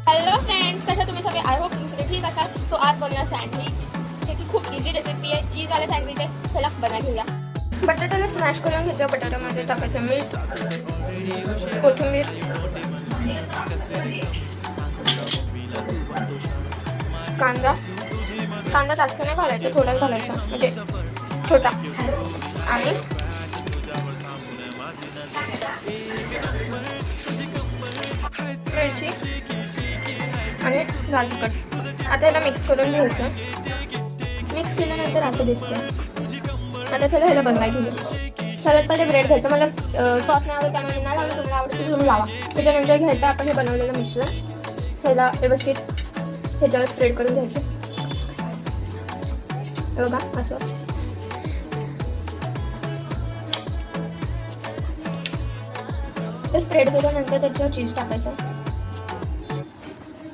Hello friends, कसं तुम्ही सगळे? आय होप तुम्ही सगळे ठीक असाल. सो आज बनवूया सँडविच, जे की खूप इझी रेसिपी आहे. चीज वाला सँडविच आहे. चला बनवूया घेऊया. बटाट्याला स्मॅश करून घ्यायचं. बटाट्यामध्ये टाकायचं मीठ, कोथिंबीर, कांदा. कांदा जास्त नाही घालायचा, थोडाच घालायचा, म्हणजे छोटा. आणि मिरची आणि लाल तिखट. आता याला मिक्स करून घ्यायचं. मिक्स केल्यानंतर असं दिसतं. आता चला ह्याला बनवायला घेऊया. सर्वात पहिले ब्रेड घ्यायचं. मला सॉस नाही आवडत, त्यामुळे नाही लावलं. तुम्हाला आवडतं तर तुम्ही लावा. त्याच्यानंतर घ्यायचं आपण हे बनवलेलं मिश्रण. ह्याला व्यवस्थित ह्याच्यावर स्प्रेड करून घ्यायचं. बघा असं. ते स्प्रेड केल्यानंतर त्याच्यावर चीज टाकायचं.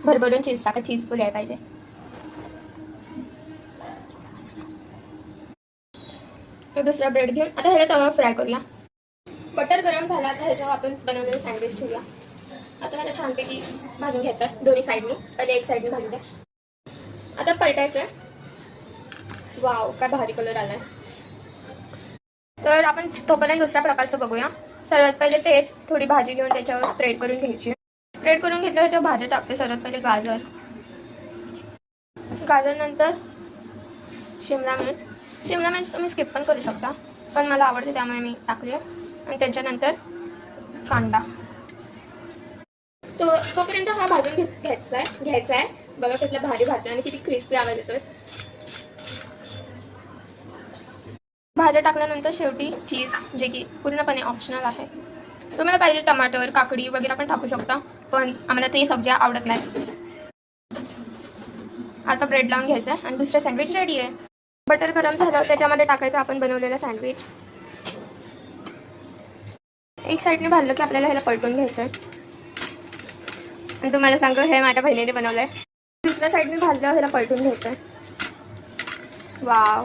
भरभरून चीज टाका. चीज फुल यायला पाहिजे. दुसरा ब्रेड घेऊन आता ह्याला तवा फ्राय करूया. बटर गरम झाला. आता ह्याच्यावर आपण बनवलेलं सँडविच ठेवूया. आता ह्याला छानपैकी भाजून घ्यायचं दोन्ही साईडनी. पहिले एक साईडनी भाजून द्या. आता पलटायचं. वाव, काय भारी कलर आलाय. तर आपण तोपर्यंत दुसऱ्या प्रकारचं बघूया. सर्वात पहिले तेच थोडी भाजी घेऊन त्याच्यावर स्प्रेड करून घ्यायची. स्प्रेड करून घेतल्यावर त्याच्यावर भाज्या टाकते. सर्वात पहिले गाजर नंतर शिमला मिर्च तुम्ही स्किप पण करू शकता, पण मला आवडते त्यामुळे मी टाकली आहे. आणि त्याच्यानंतर कांदा. तोपर्यंत हा भाजून घ्यायचा आहे. बघा कसला भारी भाजला आणि किती क्रिस्पी आवाज येतोय. भाज्या टाकल्यानंतर शेवटी चीज, जे की पूर्णपणे ऑप्शनल आहे. तुम्हाला पाहिजे टमाटर, काकडी वगैरे पण टाकू शकता, पण आम्हाला ते सब्ज्या आवडत नाही. आता ब्रेड लावून घ्यायचं आणि दुसरं सँडविच रेडी आहे. बटर गरम झालं, त्याच्यामध्ये टाकायचं आपण बनवलेलं सँडविच. एक साईडने भाजलं की आपल्याला ह्याला पलटून घ्यायचं आहे. आणि तुम्हाला सांगू, हे माझ्या बहिणीने बनवलंय. दुसऱ्या साईडने भाजलं, ह्याला पलटून घ्यायचं आहे. वाव.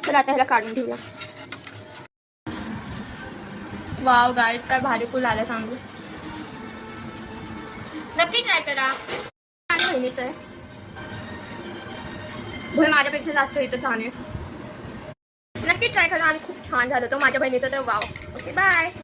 तर आता ह्याला काढून घेऊया. वाव गाईस, काय भारी फुल आलं सांगू. नक्की ट्राय करा. माझ्या बहिणीचं आहे. भोय माझ्यापेक्षा जास्त इथं छान आहे. नक्की ट्राय करा आणि खूप छान झालं. तो माझ्या बहिणीचं तर वाव. Okay bye.